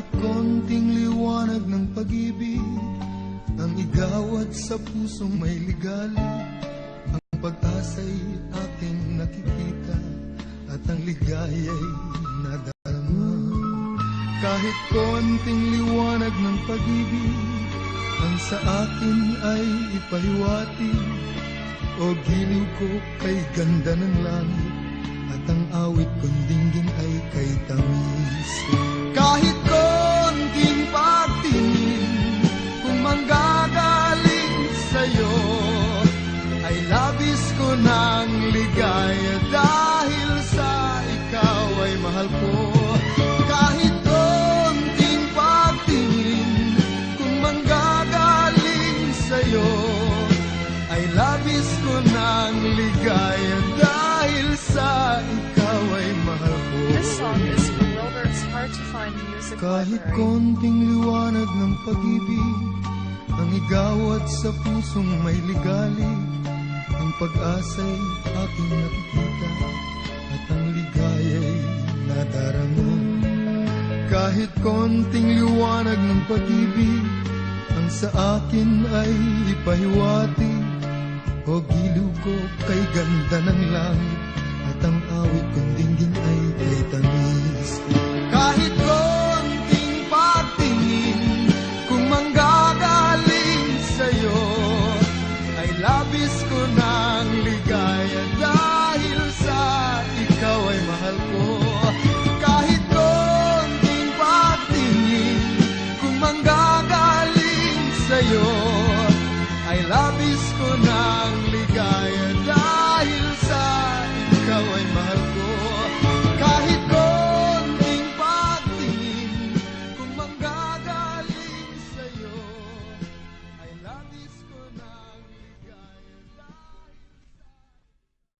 Kahit konting liwanag ng pag-ibig ang igawad sa pusong may ligali, ang pag-asa'y aking nakikita at ang ligaya'y nadarama. Kahit konting liwanag ng pag-ibig ang sa akin ay ipahiwati, o giliw ko kay ganda ng langit at ang awit kong dinggin ay kay tamis. Kahit konting pagtingin kung manggagaling sa'yo ay labis ko ng ligaya dahil sa ikaw ay mahal ko. Kahit konting pagtingin kung manggagaling sa'yo ay labis ko ng ligaya dahil sa ikaw ay mahal ko. This song is from Wilbert's Hard to Find Music Kahit Library. konting liwanag ng pag-ibig ang igawad sa pusong may ligali, ang pag-asa'y aking nakikita at ang ligaya'y nadarama. Kahit konting liwanag ng pag-ibig ang sa akin ay ipahiwati, o giliw ko kay ganda ng langit at ang awit kong dinggin ay kay tamis. Kahit konting pagtingin kung manggagaling sa'yo ay labis ko ng ligaya dahil sa ikaw ay mahal ko. Kahit konting pagtingin kung manggagaling sa'yo ay labis ko ng ligaya